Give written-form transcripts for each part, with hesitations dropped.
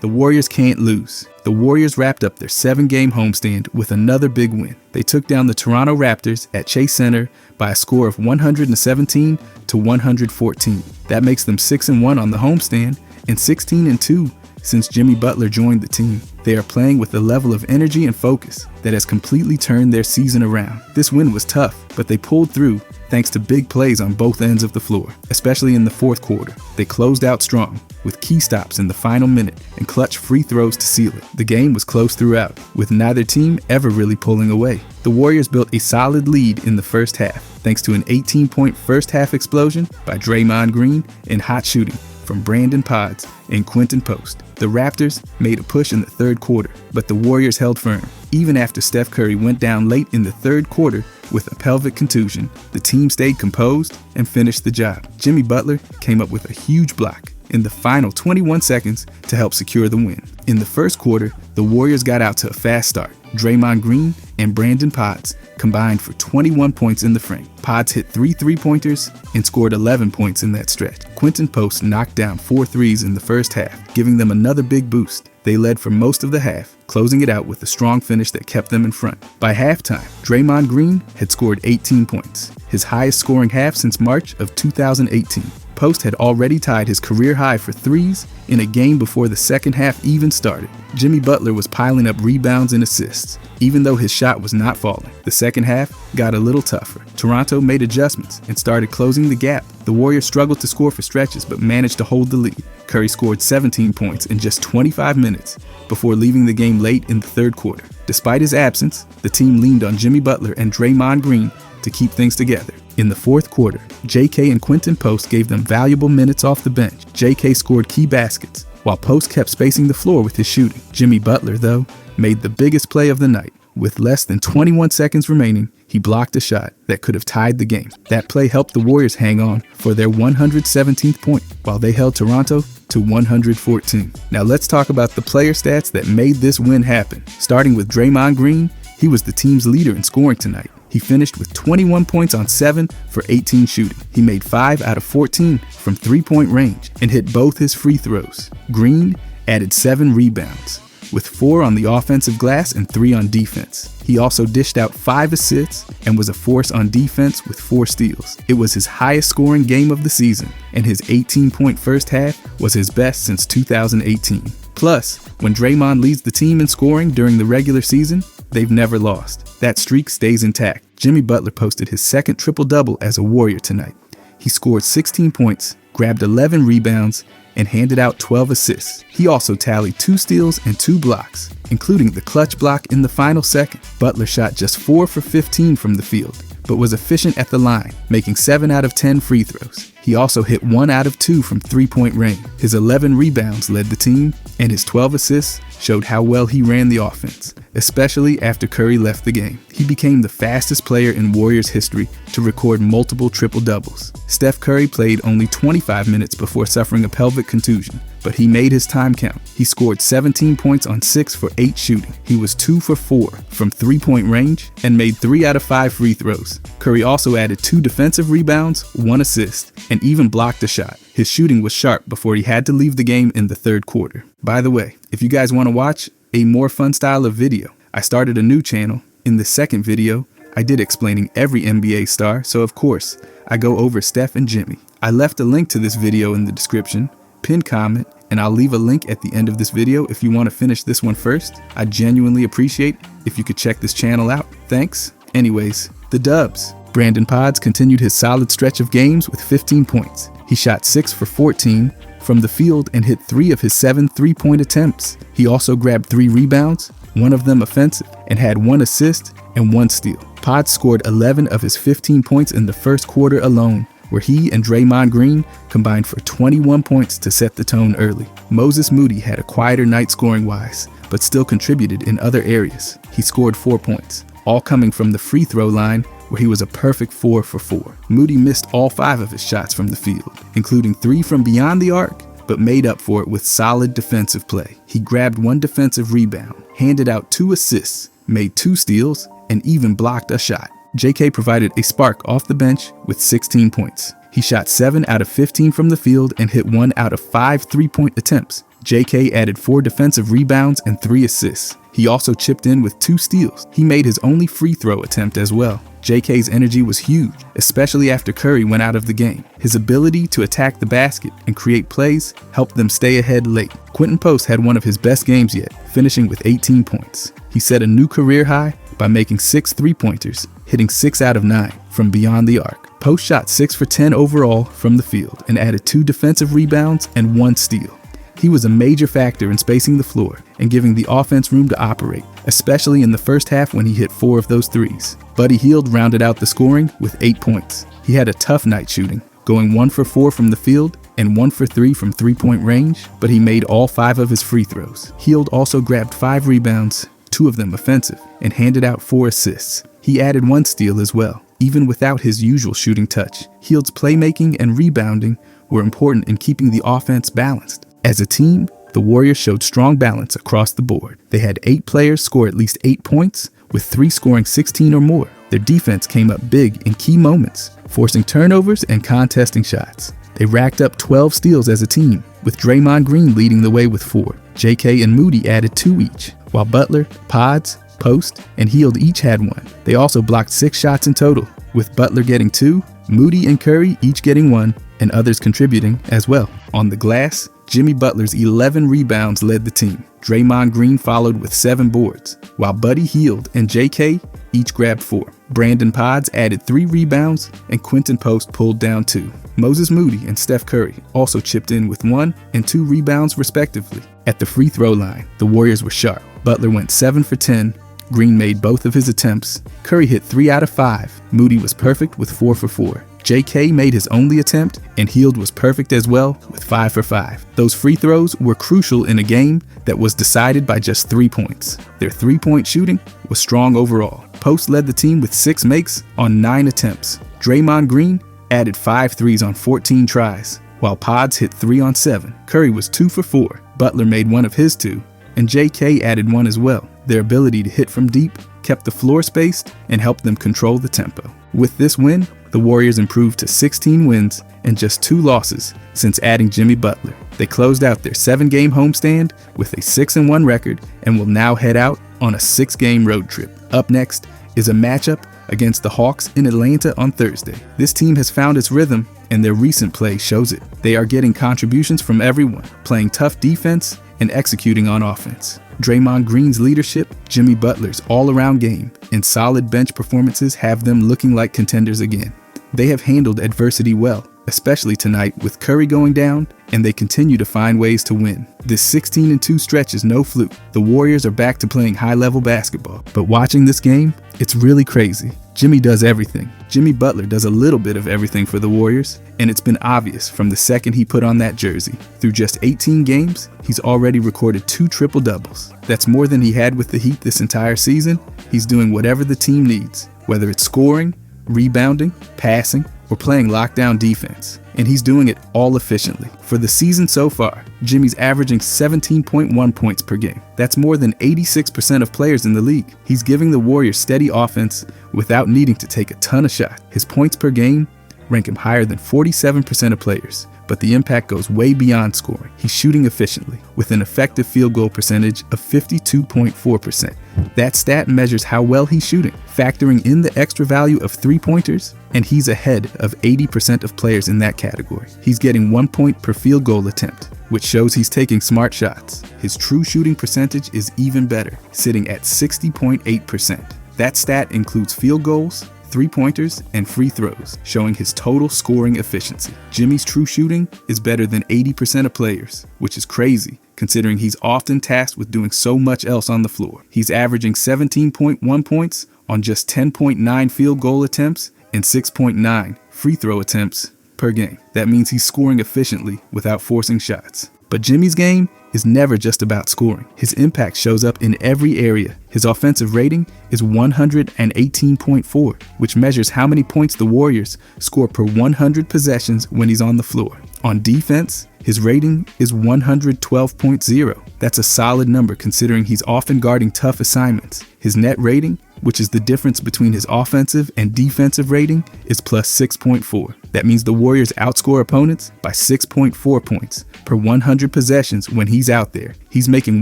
The Warriors can't lose. The Warriors wrapped up their 7-game homestand with another big win. They took down the Toronto Raptors at Chase Center by a score of 117-114. That makes them 6-1 on the homestand and 16-2 since Jimmy Butler joined the team. They are playing with a level of energy and focus that has completely turned their season around. This win was tough, but they pulled through thanks to big plays on both ends of the floor, especially in the fourth quarter. They closed out strong with key stops in the final minute and clutch free throws to seal it. The game was close throughout, with neither team ever really pulling away. The Warriors built a solid lead in the first half, thanks to an 18-point first-half explosion by Draymond Green and hot shooting from Brandon Podds and Quentin Post. The Raptors made a push in the third quarter, but the Warriors held firm. Even after Steph Curry went down late in the third quarter with a pelvic contusion, the team stayed composed and finished the job. Jimmy Butler came up with a huge block in the final 21 seconds to help secure the win. In the first quarter, the Warriors got out to a fast start. Draymond Green and Brandon Podds combined for 21 points in the frame. Podds hit 3 3-pointers and scored 11 points in that stretch. Quentin Post knocked down 4 threes in the first half, giving them another big boost. They led for most of the half, closing it out with a strong finish that kept them in front. By halftime, Draymond Green had scored 18 points, his highest scoring half since March of 2018. Post had already tied his career high for threes in a game before the second half even started. Jimmy Butler was piling up rebounds and assists, even though his shot was not falling. The second half got a little tougher. Toronto made adjustments and started closing the gap. The Warriors struggled to score for stretches but managed to hold the lead. Curry scored 17 points in just 25 minutes before leaving the game late in the third quarter. Despite his absence, the team leaned on Jimmy Butler and Draymond Green to keep things together. In the fourth quarter, JK and Quentin Post gave them valuable minutes off the bench. JK scored key baskets, while Post kept spacing the floor with his shooting. Jimmy Butler, though, made the biggest play of the night. With less than 21 seconds remaining, he blocked a shot that could have tied the game. That play helped the Warriors hang on for their 117th point, while they held Toronto to 114. Now let's talk about the player stats that made this win happen. Starting with Draymond Green, he was the team's leader in scoring tonight. He finished with 21 points on 7 for 18 shooting. He made 5 out of 14 from three-point range and hit both his free throws. Green added 7 rebounds, with 4 on the offensive glass and 3 on defense. He also dished out 5 assists and was a force on defense with 4 steals. It was his highest scoring game of the season, and his 18-point first half was his best since 2018. Plus, when Draymond leads the team in scoring during the regular season, they've never lost. That streak stays intact. Jimmy Butler posted his second triple-double as a Warrior tonight. He scored 16 points, grabbed 11 rebounds, and handed out 12 assists. He also tallied 2 steals and 2 blocks, including the clutch block in the final second. Butler shot just 4 for 15 from the field, but was efficient at the line, making 7 out of 10 free throws. He also hit 1 out of 2 from three-point range. His 11 rebounds led the team, and his 12 assists showed how well he ran the offense, especially after Curry left the game. He became the fastest player in Warriors history to record multiple triple-doubles. Steph Curry played only 25 minutes before suffering a pelvic contusion, but he made his time count. He scored 17 points on 6 for 8 shooting. He was 2 for 4 from three-point range and made 3 out of 5 free throws. Curry also added 2 defensive rebounds, 1 assist, and even blocked a shot. His shooting was sharp before he had to leave the game in the third quarter. By the way, if you guys want to watch a more fun style of video, I started a new channel. In the second video, I did explaining every NBA star, so of course, I go over Steph and Jimmy. I left a link to this video in the description, pinned comment, and I'll leave a link at the end of this video if you want to finish this one first. I genuinely appreciate if you could check this channel out. Thanks. Anyways, the dubs. Brandon Podds continued his solid stretch of games with 15 points. He shot 6 for 14 from the field and hit 3 of his 7 three-point attempts. He also grabbed 3 rebounds, 1 of them offensive, and had 1 assist and 1 steal. Podds scored 11 of his 15 points in the first quarter alone, where he and Draymond Green combined for 21 points to set the tone early. Moses Moody had a quieter night scoring-wise, but still contributed in other areas. He scored 4 points, all coming from the free throw line, where he was a perfect 4 for 4. Moody missed all 5 of his shots from the field, including 3 from beyond the arc, but made up for it with solid defensive play. He grabbed 1 defensive rebound, handed out 2 assists, made 2 steals, and even blocked a shot. JK provided a spark off the bench with 16 points. He shot 7 out of 15 from the field and hit 1 out of 5 three-point attempts. JK added 4 defensive rebounds and 3 assists. He also chipped in with 2 steals. He made his only free throw attempt as well. JK's energy was huge, especially after Curry went out of the game. His ability to attack the basket and create plays helped them stay ahead late. Quentin Post had one of his best games yet, finishing with 18 points. He set a new career high by making 6 3-pointers, hitting 6 out of 9 from beyond the arc. Post shot 6 for 10 overall from the field and added 2 defensive rebounds and 1 steal. He was a major factor in spacing the floor and giving the offense room to operate, especially in the first half when he hit 4 of those threes. Buddy Hield rounded out the scoring with 8 points. He had a tough night shooting, going 1 for 4 from the field and 1 for 3 from 3-point range, but he made all 5 of his free throws. Hield also grabbed 5 rebounds, 2 of them offensive, and handed out 4 assists. He added 1 steal as well. Even without his usual shooting touch, Hield's playmaking and rebounding were important in keeping the offense balanced. As a team, the Warriors showed strong balance across the board. They had 8 players score at least 8 points, with 3 scoring 16 or more. Their defense came up big in key moments, forcing turnovers and contesting shots. They racked up 12 steals as a team, with Draymond Green leading the way with 4. JK and Moody added 2 each, while Butler, Pods, Post, and Hield each had 1. They also blocked 6 shots in total, with Butler getting 2, Moody and Curry each getting 1, and others contributing as well. On the glass, Jimmy Butler's 11 rebounds led the team. Draymond Green followed with 7 boards, while Buddy Hield and JK each grabbed 4. Brandon Pods added 3 rebounds, and Quentin Post pulled down 2. Moses Moody and Steph Curry also chipped in with 1 and 2 rebounds respectively. At the free throw line, the Warriors were sharp. Butler went 7 for 10. Green made both of his attempts. Curry hit 3 out of 5. Moody was perfect with 4 for 4. JK made his only attempt, and Hield was perfect as well with 5 for 5. Those free throws were crucial in a game that was decided by just 3 points. Their 3-point shooting was strong overall. Post led the team with 6 makes on 9 attempts. Draymond Green added 5 threes on 14 tries, while Pods hit 3 on 7. Curry was 2 for 4. Butler made 1 of his 2, and JK added 1 as well. Their ability to hit from deep kept the floor spaced and helped them control the tempo. With this win, the Warriors improved to 16 wins and just 2 losses since adding Jimmy Butler. They closed out their 7-game homestand with a 6-1 record and will now head out on a 6-game road trip. Up next is a matchup against the Hawks in Atlanta on Thursday. This team has found its rhythm, and their recent play shows it. They are getting contributions from everyone, playing tough defense and executing on offense. Draymond Green's leadership, Jimmy Butler's all-around game, and solid bench performances have them looking like contenders again. They have handled adversity well, especially tonight with Curry going down, and they continue to find ways to win. This 16-2 stretch is no fluke. The Warriors are back to playing high-level basketball. But watching this game, it's really crazy. Jimmy does everything. Jimmy Butler does a little bit of everything for the Warriors, and it's been obvious from the second he put on that jersey. Through just 18 games, he's already recorded 2 triple-doubles. That's more than he had with the Heat this entire season. He's doing whatever the team needs, whether it's scoring, rebounding, passing, or playing lockdown defense. And he's doing it all efficiently. For the season so far, Jimmy's averaging 17.1 points per game. That's more than 86% of players in the league. He's giving the Warriors steady offense without needing to take a ton of shots. His points per game rank him higher than 47% of players, but the impact goes way beyond scoring. He's shooting efficiently, with an effective field goal percentage of 52.4%. That stat measures how well he's shooting, factoring in the extra value of 3-pointers, and he's ahead of 80% of players in that category. He's getting 1 point per field goal attempt, which shows he's taking smart shots. His true shooting percentage is even better, sitting at 60.8%. That stat includes field goals, 3-pointers, and free throws, showing his total scoring efficiency. Jimmy's true shooting is better than 80% of players, which is crazy, considering he's often tasked with doing so much else on the floor. He's averaging 17.1 points on just 10.9 field goal attempts and 6.9 free throw attempts per game. That means he's scoring efficiently without forcing shots. But Jimmy's game is never just about scoring. His impact shows up in every area. His offensive rating is 118.4, which measures how many points the Warriors score per 100 possessions when he's on the floor. On defense, his rating is 112.0. That's a solid number considering he's often guarding tough assignments. His net rating, which is the difference between his offensive and defensive rating, is plus 6.4. That means the Warriors outscore opponents by 6.4 points per 100 possessions when he's out there. He's making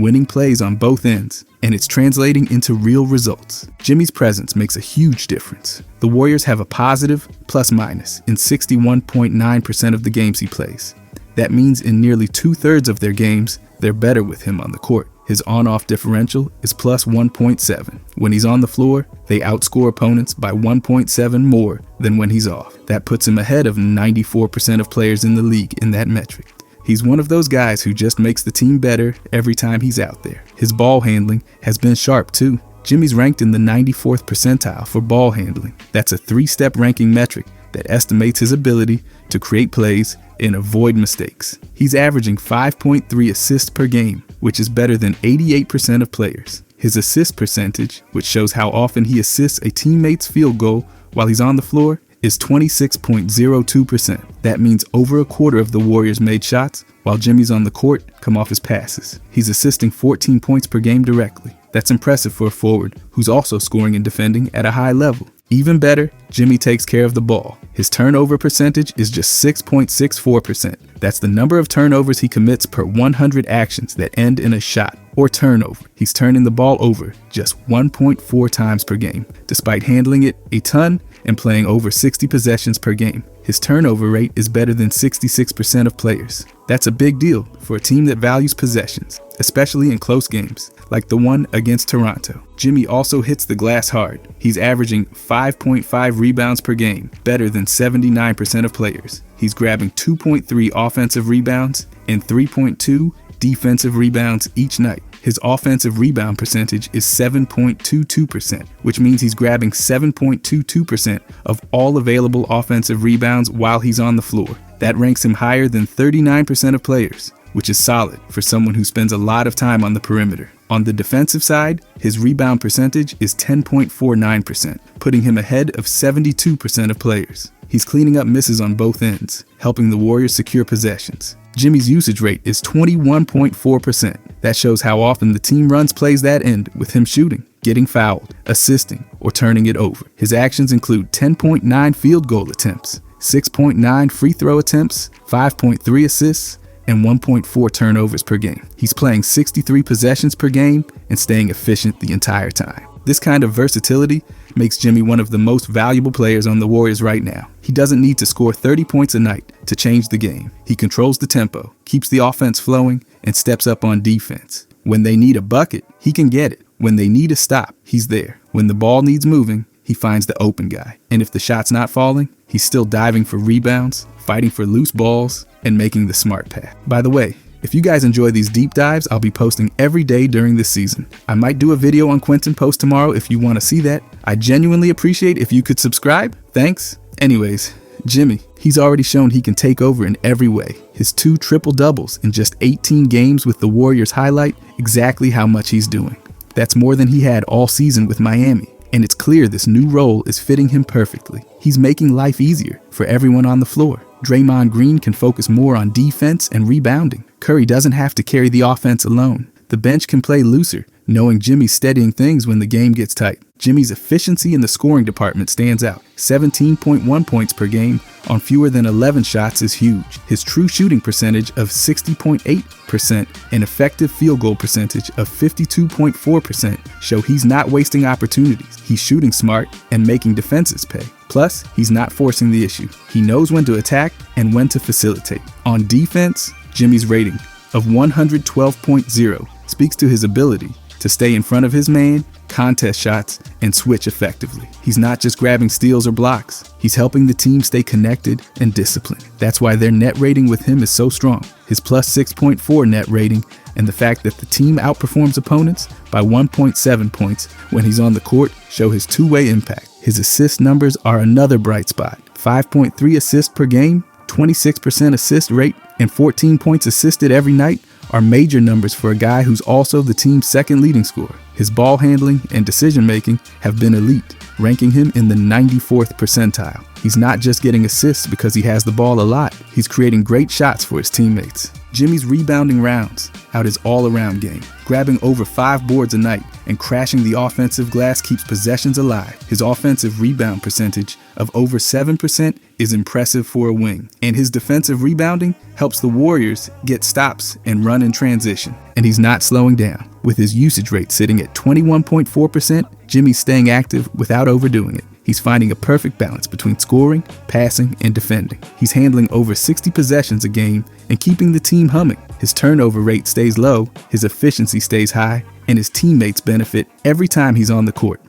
winning plays on both ends, and it's translating into real results. Jimmy's presence makes a huge difference. The Warriors have a positive plus-minus in 61.9% of the games he plays. That means in nearly 2/3 of their games, they're better with him on the court. His on-off differential is plus 1.7. When he's on the floor, they outscore opponents by 1.7 more than when he's off. That puts him ahead of 94% of players in the league in that metric. He's one of those guys who just makes the team better every time he's out there. His ball handling has been sharp too. Jimmy's ranked in the 94th percentile for ball handling. That's a 3-step ranking metric that estimates his ability to create plays and avoid mistakes. He's averaging 5.3 assists per game, which is better than 88% of players. His assist percentage, which shows how often he assists a teammate's field goal while he's on the floor, is 26.02%. That means over a quarter of the Warriors' made shots while Jimmy's on the court come off his passes. He's assisting 14 points per game directly. That's impressive for a forward who's also scoring and defending at a high level. Even better, Jimmy takes care of the ball. His turnover percentage is just 6.64%. That's the number of turnovers he commits per 100 actions that end in a shot or turnover. He's turning the ball over just 1.4 times per game, despite handling it a ton and playing over 60 possessions per game. His turnover rate is better than 66% of players. That's a big deal for a team that values possessions, especially in close games, like the one against Toronto. Jimmy also hits the glass hard. He's averaging 5.5 rebounds per game, better than 79% of players. He's grabbing 2.3 offensive rebounds and 3.2 defensive rebounds each night. His offensive rebound percentage is 7.22%, which means he's grabbing 7.22% of all available offensive rebounds while he's on the floor. That ranks him higher than 39% of players, which is solid for someone who spends a lot of time on the perimeter. On the defensive side, his rebound percentage is 10.49%, putting him ahead of 72% of players. He's cleaning up misses on both ends, helping the Warriors secure possessions. Jimmy's usage rate is 21.4%. That shows how often the team runs plays that end with him shooting, getting fouled, assisting, or turning it over. His actions include 10.9 field goal attempts, 6.9 free throw attempts, 5.3 assists, and 1.4 turnovers per game. He's playing 63 possessions per game and staying efficient the entire time. This kind of versatility makes Jimmy one of the most valuable players on the Warriors right now. He doesn't need to score 30 points a night to change the game. He controls the tempo, keeps the offense flowing, and steps up on defense. When they need a bucket, he can get it. When they need a stop, he's there. When the ball needs moving, he finds the open guy. And if the shot's not falling, he's still diving for rebounds, fighting for loose balls, and making the smart pass. By the way, if you guys enjoy these deep dives, I'll be posting every day during this season. I might do a video on Quentin post tomorrow if you want to see that. I genuinely appreciate if you could subscribe. Thanks. Anyways, Jimmy, he's already shown he can take over in every way. His 2 triple-doubles in just 18 games with the Warriors highlight exactly how much he's doing. That's more than he had all season with Miami. And it's clear this new role is fitting him perfectly. He's making life easier for everyone on the floor. Draymond Green can focus more on defense and rebounding. Curry doesn't have to carry the offense alone. The bench can play looser, knowing Jimmy's steadying things when the game gets tight. Jimmy's efficiency in the scoring department stands out. 17.1 points per game on fewer than 11 shots is huge. His true shooting percentage of 60.8% and effective field goal percentage of 52.4% show he's not wasting opportunities. He's shooting smart and making defenses pay. Plus, he's not forcing the issue. He knows when to attack and when to facilitate. On defense, Jimmy's rating of 112.0 speaks to his ability to stay in front of his man, contest shots, and switch effectively. He's not just grabbing steals or blocks. He's helping the team stay connected and disciplined. That's why their net rating with him is so strong. His plus 6.4 net rating and the fact that the team outperforms opponents by 1.7 points when he's on the court show his two-way impact. His assist numbers are another bright spot. 5.3 assists per game, 26% assist rate, and 14 points assisted every night are major numbers for a guy who's also the team's second leading scorer. His ball handling and decision-making have been elite. ranking him in the 94th percentile. He's not just getting assists because he has the ball a lot. He's creating great shots for his teammates. Jimmy's rebounding rounds out his all-around game. Grabbing over 5 boards a night and crashing the offensive glass keeps possessions alive. His offensive rebound percentage of over 7% is impressive for a wing. And his defensive rebounding helps the Warriors get stops and run in transition. And he's not slowing down. With his usage rate sitting at 21.4%, Jimmy's staying active without overdoing it. He's finding a perfect balance between scoring, passing, and defending. He's handling over 60 possessions a game and keeping the team humming. His turnover rate stays low, his efficiency stays high, and his teammates benefit every time he's on the court.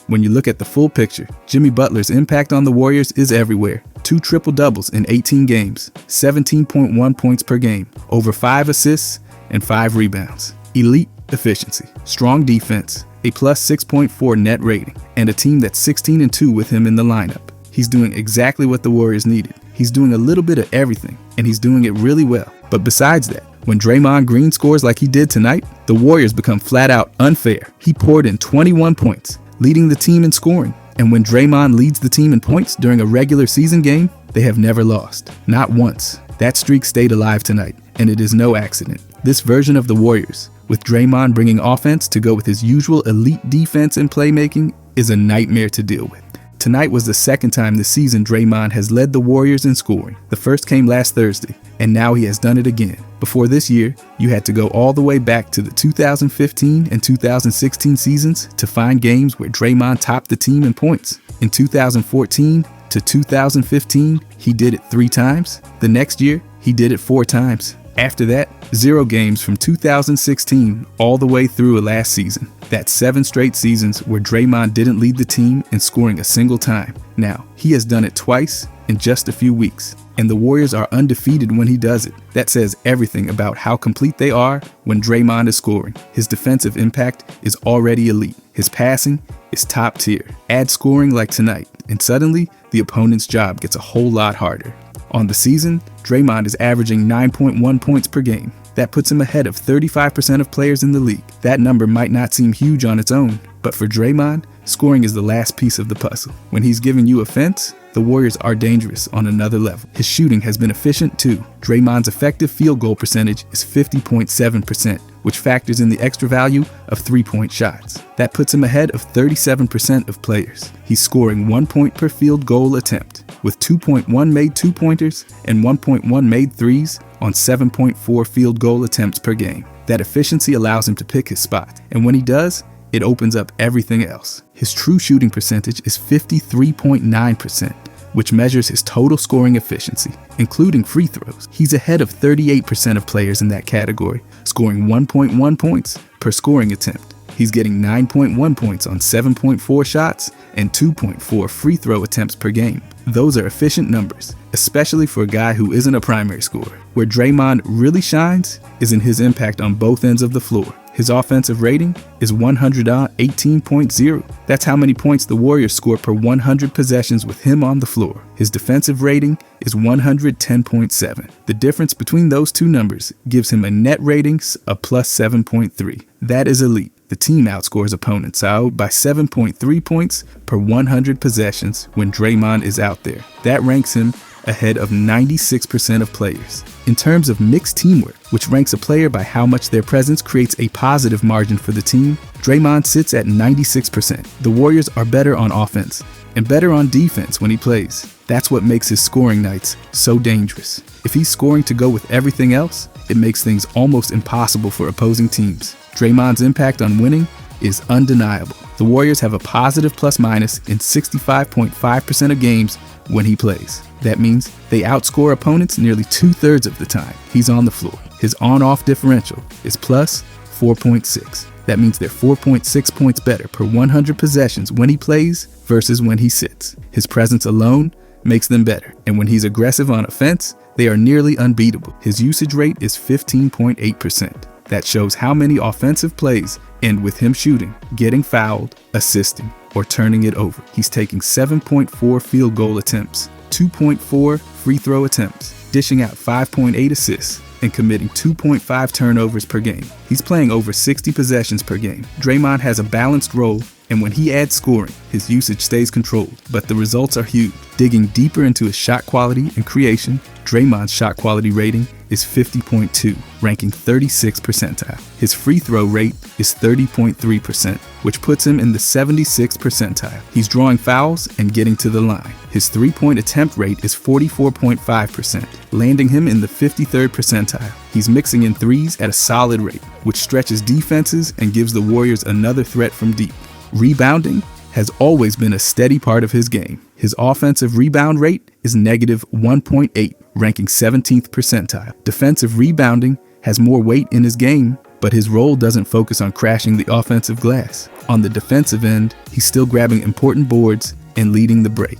When you look at the full picture, Jimmy Butler's impact on the Warriors is everywhere. 2 triple-doubles in 18 games, 17.1 points per game, over 5 assists, and 5 rebounds. Elite efficiency, strong defense, a plus 6.4 net rating, and a team that's 16-2 with him in the lineup. He's doing exactly what the Warriors needed. He's doing a little bit of everything, and he's doing it really well. But besides that, when Draymond Green scores like he did tonight, the Warriors become flat out unfair. He poured in 21 points, leading the team in scoring. And when Draymond leads the team in points during a regular season game, they have never lost. Not once. That streak stayed alive tonight, and it is no accident. This version of the Warriors, with Draymond bringing offense to go with his usual elite defense and playmaking, is a nightmare to deal with. Tonight was the second time this season Draymond has led the Warriors in scoring. The first came last Thursday, and now he has done it again. Before this year, you had to go all the way back to the 2015 and 2016 seasons to find games where Draymond topped the team in points. In 2014 to 2015, he did it 3 times. The next year, he did it 4 times. After that, 0 games from 2016 all the way through last season. That's 7 straight seasons where Draymond didn't lead the team in scoring a single time. Now, he has done it twice in just a few weeks, and the Warriors are undefeated when he does it. That says everything about how complete they are when Draymond is scoring. His defensive impact is already elite. His passing is top tier. Add scoring like tonight, and suddenly the opponent's job gets a whole lot harder. On the season, Draymond is averaging 9.1 points per game. That puts him ahead of 35% of players in the league. That number might not seem huge on its own, but for Draymond, scoring is the last piece of the puzzle. When he's giving you offense, the Warriors are dangerous on another level. His shooting has been efficient too. Draymond's effective field goal percentage is 50.7%, which factors in the extra value of 3-point shots. That puts him ahead of 37% of players. He's scoring 1 point per field goal attempt, with 2.1 made 2-pointers and 1.1 made 3s on 7.4 field goal attempts per game. That efficiency allows him to pick his spot, and when he does, it opens up everything else. His true shooting percentage is 53.9%, which measures his total scoring efficiency, including free throws. He's ahead of 38% of players in that category, scoring 1.1 points per scoring attempt. He's getting 9.1 points on 7.4 shots and 2.4 free throw attempts per game. Those are efficient numbers, especially for a guy who isn't a primary scorer. Where Draymond really shines is in his impact on both ends of the floor. His offensive rating is 118.0. That's how many points the Warriors score per 100 possessions with him on the floor. His defensive rating is 110.7. The difference between those two numbers gives him a net ratings of plus 7.3. That is elite. The team outscores opponents out by 7.3 points per 100 possessions when Draymond is out there. That ranks him ahead of 96% of players. In terms of mixed teamwork, which ranks a player by how much their presence creates a positive margin for the team, Draymond sits at 96%. The Warriors are better on offense and better on defense when he plays. That's what makes his scoring nights so dangerous. If he's scoring to go with everything else, it makes things almost impossible for opposing teams. Draymond's impact on winning is undeniable. The Warriors have a positive plus-minus in 65.5% of games when he plays. That means they outscore opponents nearly 2/3 of the time he's on the floor. His on-off differential is plus 4.6. That means they're 4.6 points better per 100 possessions when he plays versus when he sits. His presence alone makes them better, and when he's aggressive on offense, they are nearly unbeatable. His usage rate is 15.8%. That shows how many offensive plays end with him shooting, getting fouled, assisting, or turning it over. He's taking 7.4 field goal attempts, 2.4 free throw attempts, dishing out 5.8 assists, and committing 2.5 turnovers per game. He's playing over 60 possessions per game. Draymond has a balanced role, and when he adds scoring, his usage stays controlled, but the results are huge. Digging deeper into his shot quality and creation, Draymond's shot quality rating is 50.2, ranking 36th percentile. His free throw rate is 30.3%, which puts him in the 76th percentile. He's drawing fouls and getting to the line. His three-point attempt rate is 44.5%, landing him in the 53rd percentile. He's mixing in threes at a solid rate, which stretches defenses and gives the Warriors another threat from deep. Rebounding has always been a steady part of his game. His offensive rebound rate is negative 1.8, ranking 17th percentile. Defensive rebounding has more weight in his game, but his role doesn't focus on crashing the offensive glass. On the defensive end, he's still grabbing important boards and leading the break.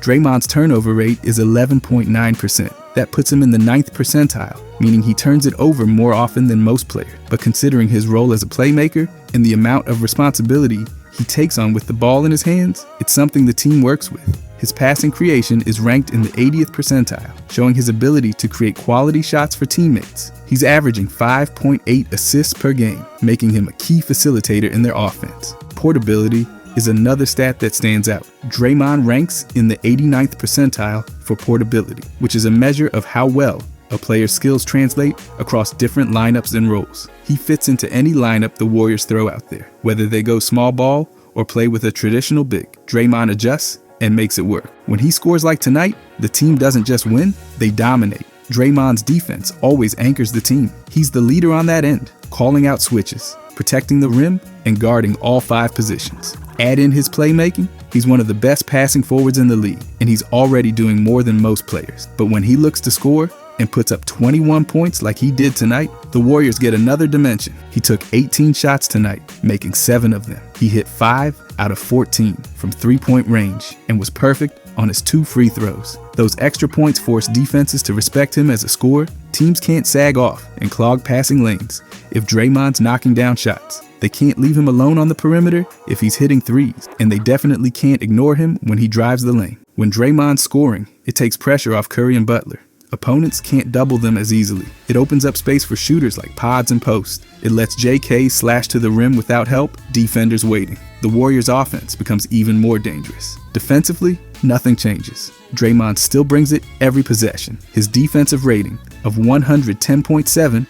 Draymond's turnover rate is 11.9%. That puts him in the 9th percentile, meaning he turns it over more often than most players. But considering his role as a playmaker and the amount of responsibility he takes on with the ball in his hands, it's something the team works with. His passing creation is ranked in the 80th percentile, showing his ability to create quality shots for teammates. He's averaging 5.8 assists per game, making him a key facilitator in their offense. Portability is another stat that stands out. Draymond ranks in the 89th percentile for portability, which is a measure of how well a player's skills translate across different lineups and roles. He fits into any lineup the Warriors throw out there. Whether they go small ball or play with a traditional big, Draymond adjusts and makes it work. When he scores like tonight, the team doesn't just win, they dominate. Draymond's defense always anchors the team. He's the leader on that end, calling out switches, protecting the rim, and guarding all 5 positions. Add in his playmaking, he's one of the best passing forwards in the league, and he's already doing more than most players. But when he looks to score and puts up 21 points like he did tonight, the Warriors get another dimension. He took 18 shots tonight, making 7 of them. He hit 5 out of 14 from three-point range and was perfect on his 2 free throws. Those extra points force defenses to respect him as a scorer. Teams can't sag off and clog passing lanes if Draymond's knocking down shots. They can't leave him alone on the perimeter if he's hitting threes, and they definitely can't ignore him when he drives the lane. When Draymond's scoring, it takes pressure off Curry and Butler. Opponents can't double them as easily. It opens up space for shooters like Pods and Post. It lets JK slash to the rim without help, defenders waiting. The Warriors' offense becomes even more dangerous. Defensively, nothing changes. Draymond still brings it every possession. His defensive rating of 110.7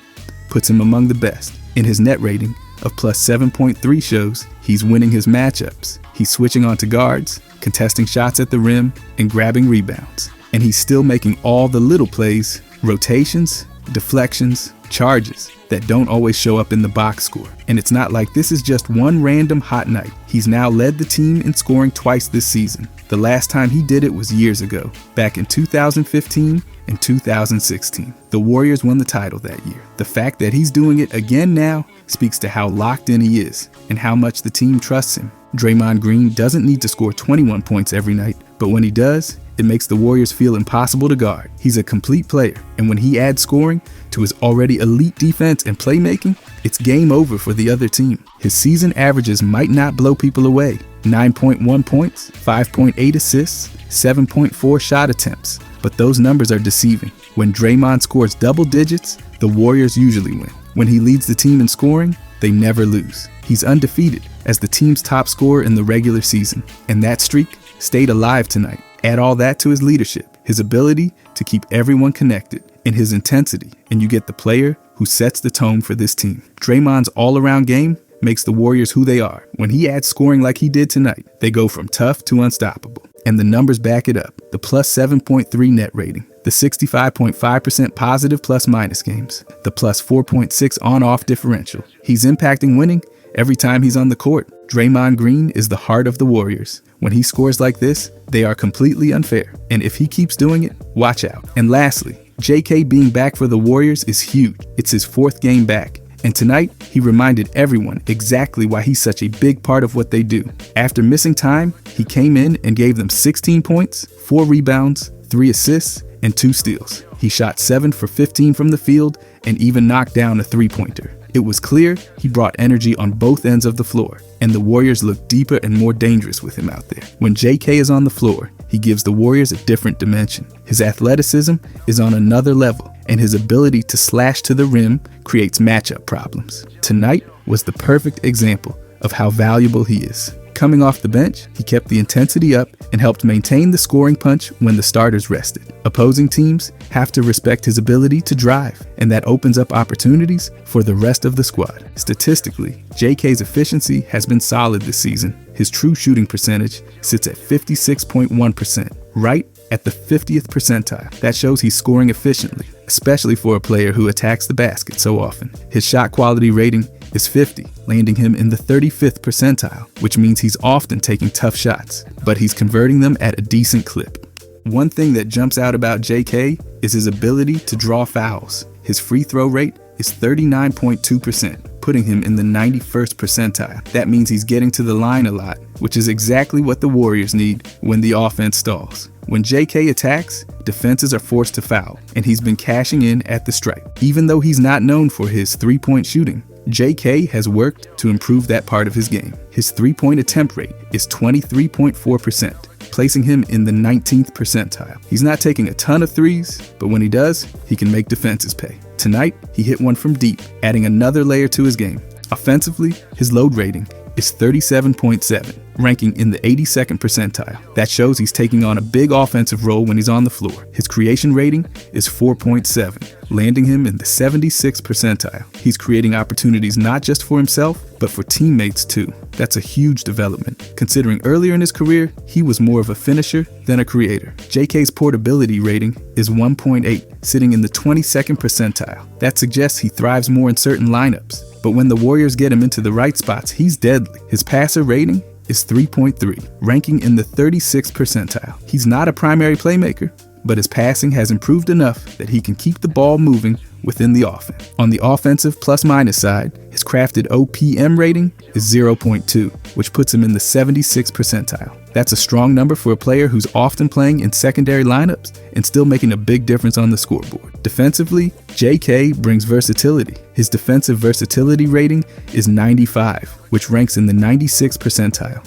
puts him among the best. In his net rating of plus 7.3 shows he's winning his matchups. He's switching onto guards, contesting shots at the rim, and grabbing rebounds. And he's still making all the little plays, rotations, deflections, charges that don't always show up in the box score. And it's not like this is just one random hot night. He's now led the team in scoring twice this season. The last time he did it was years ago, back in 2015 and 2016. The Warriors won the title that year. The fact that he's doing it again now speaks to how locked in he is and how much the team trusts him. Draymond Green doesn't need to score 21 points every night, but when he does, it makes the Warriors feel impossible to guard. He's a complete player, and when he adds scoring to his already elite defense and playmaking, it's game over for the other team. His season averages might not blow people away. 9.1 points, 5.8 assists, 7.4 shot attempts, but those numbers are deceiving. When Draymond scores double digits, the Warriors usually win. When he leads the team in scoring, they never lose. He's undefeated as the team's top scorer in the regular season, and that streak stayed alive tonight. Add all that to his leadership, his ability to keep everyone connected, and his intensity, and you get the player who sets the tone for this team. Draymond's all-around game makes the Warriors who they are. When he adds scoring like he did tonight, they go from tough to unstoppable. And the numbers back it up. The plus 7.3 net rating, the 65.5% positive plus-minus games, the plus 4.6 on-off differential. He's impacting winning every time he's on the court. Draymond Green is the heart of the Warriors. When he scores like this, they are completely unfair. And if he keeps doing it, watch out. And lastly, JK being back for the Warriors is huge. It's his 4th game back. And tonight, he reminded everyone exactly why he's such a big part of what they do. After missing time, he came in and gave them 16 points, 4 rebounds, 3 assists, and 2 steals. He shot 7 for 15 from the field and even knocked down a 3-pointer. It was clear he brought energy on both ends of the floor, and the Warriors looked deeper and more dangerous with him out there. When JK is on the floor, he gives the Warriors a different dimension. His athleticism is on another level, and his ability to slash to the rim creates matchup problems. Tonight was the perfect example of how valuable he is. Coming off the bench, he kept the intensity up and helped maintain the scoring punch when the starters rested. Opposing teams have to respect his ability to drive, and that opens up opportunities for the rest of the squad. Statistically, JK's efficiency has been solid this season. His true shooting percentage sits at 56.1%, right at the 50th percentile. That shows he's scoring efficiently, especially for a player who attacks the basket so often. His shot quality rating is 50, landing him in the 35th percentile, which means he's often taking tough shots, but he's converting them at a decent clip. One thing that jumps out about JK is his ability to draw fouls. His free throw rate is 39.2%, putting him in the 91st percentile. That means he's getting to the line a lot, which is exactly what the Warriors need when the offense stalls. When JK attacks, defenses are forced to foul, and he's been cashing in at the stripe. Even though he's not known for his three-point shooting, JK has worked to improve that part of his game. His three-point attempt rate is 23.4%, placing him in the 19th percentile. He's not taking a ton of threes, but when he does, he can make defenses pay. Tonight, he hit one from deep, adding another layer to his game. Offensively, his load rating is 37.7, ranking in the 82nd percentile. That shows he's taking on a big offensive role when he's on the floor. His creation rating is 4.7, landing him in the 76th percentile. He's creating opportunities not just for himself, but for teammates too. That's a huge development, considering earlier in his career, he was more of a finisher than a creator. JK's portability rating is 1.8, sitting in the 22nd percentile. That suggests he thrives more in certain lineups. But when the Warriors get him into the right spots, he's deadly. His passer rating is 3.3, ranking in the 36th percentile. He's not a primary playmaker, but his passing has improved enough that he can keep the ball moving within the offense. On the offensive plus-minus side, his crafted OPM rating is 0.2, which puts him in the 76th percentile. That's a strong number for a player who's often playing in secondary lineups and still making a big difference on the scoreboard. Defensively, JK brings versatility. His defensive versatility rating is 95, which ranks in the 96th percentile.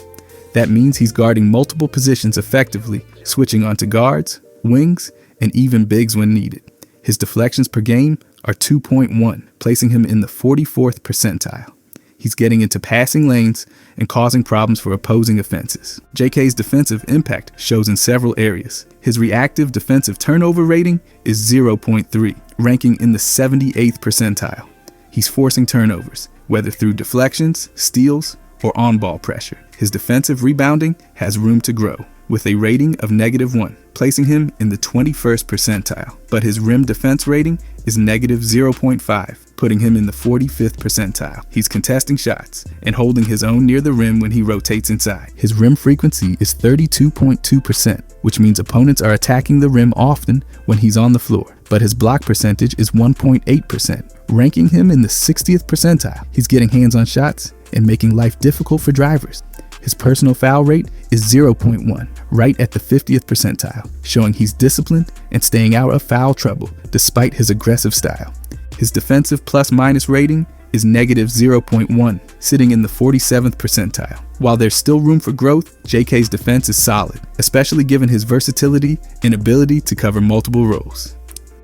That means he's guarding multiple positions effectively, switching onto guards, wings, and even bigs when needed. His deflections per game are 2.1, placing him in the 44th percentile. He's getting into passing lanes and causing problems for opposing offenses. JK's defensive impact shows in several areas. His reactive defensive turnover rating is 0.3, ranking in the 78th percentile. He's forcing turnovers, whether through deflections, steals, or on-ball pressure. His defensive rebounding has room to grow, with a rating of -1, placing him in the 21st percentile. But his rim defense rating is -0.5, putting him in the 45th percentile. He's contesting shots and holding his own near the rim when he rotates inside. His rim frequency is 32.2%, which means opponents are attacking the rim often when he's on the floor. But his block percentage is 1.8%, ranking him in the 60th percentile. He's getting hands on shots and making life difficult for drivers. His personal foul rate is 0.1, right at the 50th percentile, showing he's disciplined and staying out of foul trouble despite his aggressive style. His defensive plus-minus rating is -0.1, sitting in the 47th percentile. While there's still room for growth, JK's defense is solid, especially given his versatility and ability to cover multiple roles.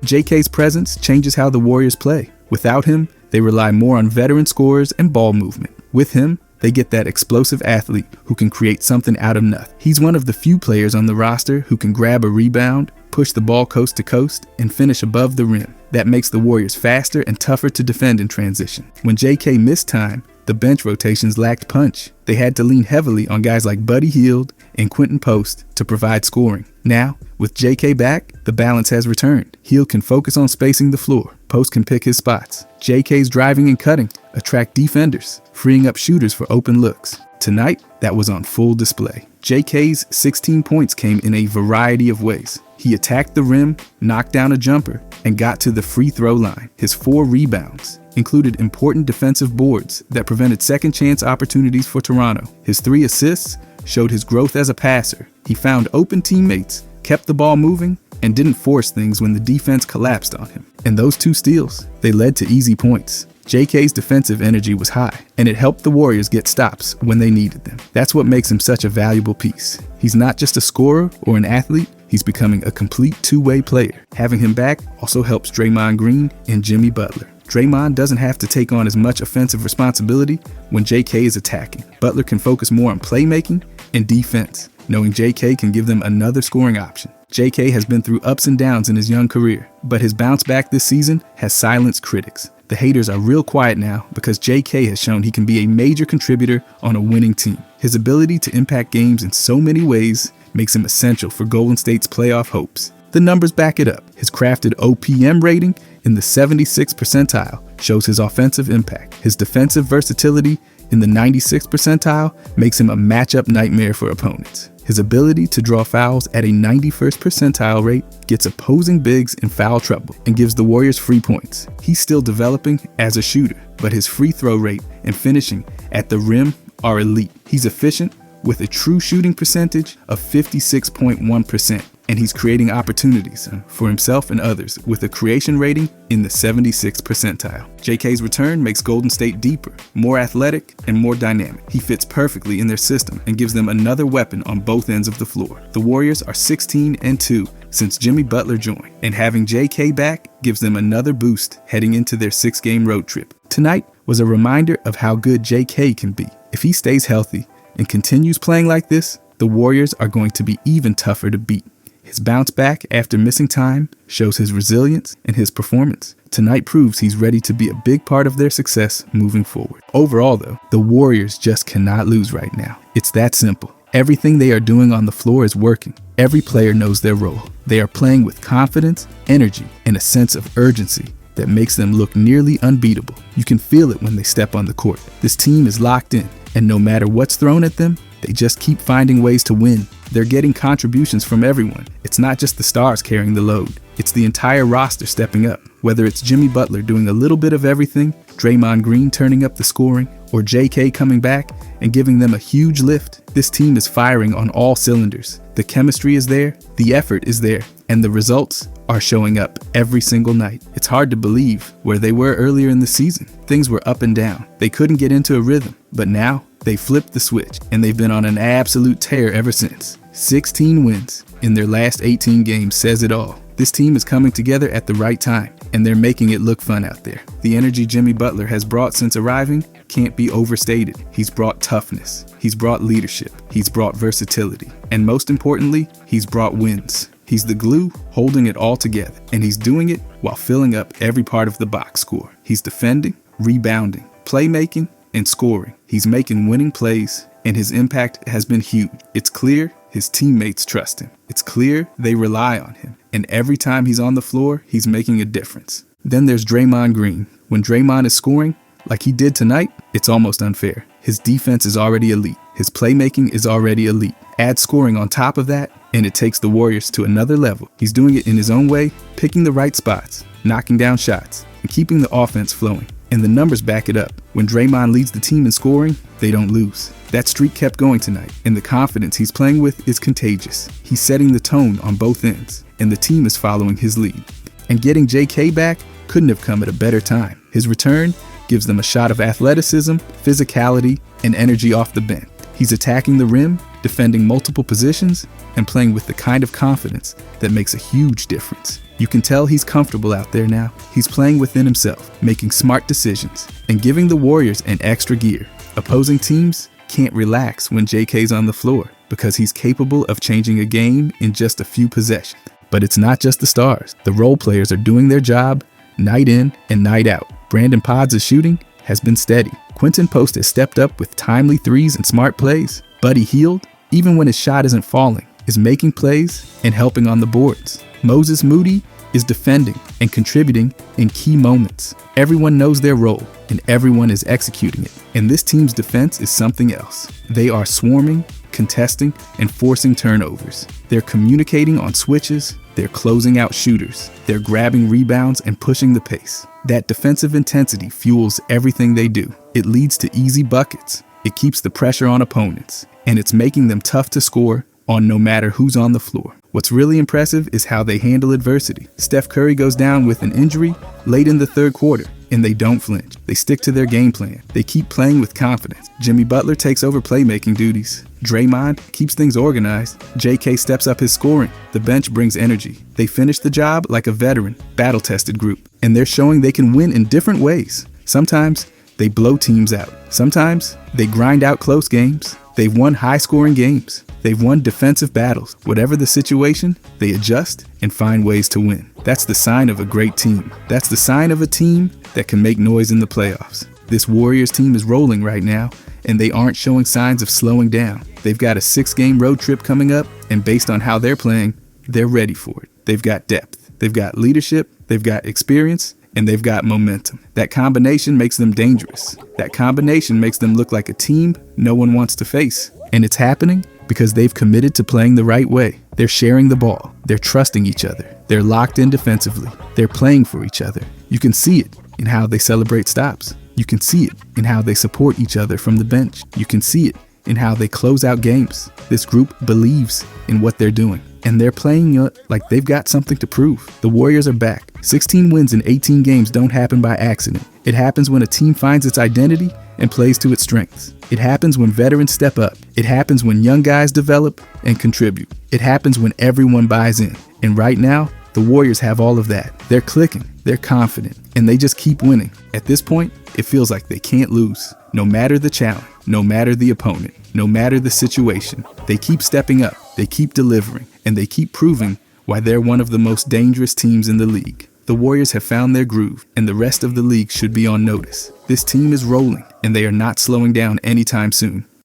JK's presence changes how the Warriors play. Without him, they rely more on veteran scorers and ball movement. With him, they get that explosive athlete who can create something out of nothing. He's one of the few players on the roster who can grab a rebound, push the ball coast to coast, and finish above the rim. That makes the Warriors faster and tougher to defend in transition. When JK missed time, the bench rotations lacked punch. They had to lean heavily on guys like Buddy Hield and Quentin Post to provide scoring. Now, with JK back, the balance has returned. Hield can focus on spacing the floor. Post can pick his spots. JK's driving and cutting attract defenders, freeing up shooters for open looks. Tonight, that was on full display. JK's 16 points came in a variety of ways. He attacked the rim, knocked down a jumper, and got to the free throw line. His 4 rebounds included important defensive boards that prevented second chance opportunities for Toronto. His 3 assists showed his growth as a passer. He found open teammates, kept the ball moving, and didn't force things when the defense collapsed on him. And those 2 steals, they led to easy points. JK's defensive energy was high, and it helped the Warriors get stops when they needed them. That's what makes him such a valuable piece. He's not just a scorer or an athlete, He's becoming a complete two-way player. Having him back also helps Draymond Green and Jimmy Butler. Draymond doesn't have to take on as much offensive responsibility when JK is attacking. Butler can focus more on playmaking and defense, knowing JK can give them another scoring option. JK has been through ups and downs in his young career, but his bounce back this season has silenced critics. The haters are real quiet now because JK has shown he can be a major contributor on a winning team. His ability to impact games in so many ways makes him essential for Golden State's playoff hopes. The numbers back it up. His crafted OPM rating in the 76th percentile shows his offensive impact. His defensive versatility in the 96th percentile makes him a matchup nightmare for opponents. His ability to draw fouls at a 91st percentile rate gets opposing bigs in foul trouble and gives the Warriors free points. He's still developing as a shooter, but his free throw rate and finishing at the rim are elite. He's efficient with a true shooting percentage of 56.1%, and he's creating opportunities for himself and others with a creation rating in the 76th percentile. JK's return makes Golden State deeper, more athletic, and more dynamic. He fits perfectly in their system and gives them another weapon on both ends of the floor. The Warriors are 16-2 since Jimmy Butler joined, and having JK back gives them another boost heading into their 6-game road trip. Tonight was a reminder of how good JK can be. If he stays healthy and continues playing like this, the Warriors are going to be even tougher to beat. His bounce back after missing time shows his resilience and his performance. Tonight proves he's ready to be a big part of their success moving forward. Overall, though, the Warriors just cannot lose right now. It's that simple. Everything they are doing on the floor is working. Every player knows their role. They are playing with confidence, energy, and a sense of urgency that makes them look nearly unbeatable. You can feel it when they step on the court. This team is locked in, and no matter what's thrown at them, they just keep finding ways to win. They're getting contributions from everyone. It's not just the stars carrying the load. It's the entire roster stepping up. Whether it's Jimmy Butler doing a little bit of everything, Draymond Green turning up the scoring, or JK coming back and giving them a huge lift, this team is firing on all cylinders. The chemistry is there, the effort is there, and the results are showing up every single night. It's hard to believe where they were earlier in the season. Things were up and down. They couldn't get into a rhythm, but now they flipped the switch, and they've been on an absolute tear ever since. 16 wins in their last 18 games says it all. This team is coming together at the right time, and they're making it look fun out there. The energy Jimmy Butler has brought since arriving can't be overstated. He's brought toughness, he's brought leadership, he's brought versatility, and most importantly, he's brought wins. He's the glue holding it all together, and he's doing it while filling up every part of the box score. He's defending, rebounding, playmaking, and scoring. He's making winning plays, and his impact has been huge. It's clear his teammates trust him. It's clear they rely on him. And every time he's on the floor, he's making a difference. Then there's Draymond Green. When Draymond is scoring, like he did tonight, it's almost unfair. His defense is already elite. His playmaking is already elite. Add scoring on top of that, and it takes the Warriors to another level. He's doing it in his own way, picking the right spots, knocking down shots, and keeping the offense flowing. And the numbers back it up. When Draymond leads the team in scoring, they don't lose. That streak kept going tonight, and the confidence he's playing with is contagious. He's setting the tone on both ends, and the team is following his lead. And getting JK back couldn't have come at a better time. His return gives them a shot of athleticism, physicality, and energy off the bench. He's attacking the rim, defending multiple positions, and playing with the kind of confidence that makes a huge difference. You can tell he's comfortable out there now. He's playing within himself, making smart decisions, and giving the Warriors an extra gear. Opposing teams can't relax when JK's on the floor because he's capable of changing a game in just a few possessions. But it's not just the stars. The role players are doing their job night in and night out. Brandon Pod's shooting has been steady. Quentin Post has stepped up with timely threes and smart plays. Buddy Hield, even when his shot isn't falling, is making plays and helping on the boards. Moses Moody is defending and contributing in key moments. Everyone knows their role, and everyone is executing it. And this team's defense is something else. They are swarming, contesting, and forcing turnovers. They're communicating on switches, they're closing out shooters, they're grabbing rebounds and pushing the pace. That defensive intensity fuels everything they do. It leads to easy buckets, it keeps the pressure on opponents, and it's making them tough to score on no matter who's on the floor. What's really impressive is how they handle adversity. Steph Curry goes down with an injury late in the third quarter, and they don't flinch. They stick to their game plan. They keep playing with confidence. Jimmy Butler takes over playmaking duties. Draymond keeps things organized. JK steps up his scoring. The bench brings energy. They finish the job like a veteran, battle-tested group. And they're showing they can win in different ways. Sometimes they blow teams out. Sometimes they grind out close games. They've won high-scoring games. They've won defensive battles. Whatever the situation, they adjust and find ways to win. That's the sign of a great team. That's the sign of a team that can make noise in the playoffs. This Warriors team is rolling right now, and they aren't showing signs of slowing down. They've got a 6-game road trip coming up, and based on how they're playing, they're ready for it. They've got depth. They've got leadership. They've got experience. And they've got momentum. That combination makes them dangerous. That combination makes them look like a team no one wants to face. And it's happening because they've committed to playing the right way. They're sharing the ball. They're trusting each other. They're locked in defensively. They're playing for each other. You can see it in how they celebrate stops. You can see it in how they support each other from the bench. You can see it in how they close out games. This group believes in what they're doing. And they're playing like they've got something to prove. The Warriors are back. 16 wins in 18 games don't happen by accident. It happens when a team finds its identity and plays to its strengths. It happens when veterans step up. It happens when young guys develop and contribute. It happens when everyone buys in. And right now, the Warriors have all of that. They're clicking. They're confident. And they just keep winning. At this point, it feels like they can't lose. No matter the challenge, no matter the opponent, no matter the situation, they keep stepping up, they keep delivering, and they keep proving why they're one of the most dangerous teams in the league. The Warriors have found their groove, and the rest of the league should be on notice. This team is rolling, and they are not slowing down anytime soon.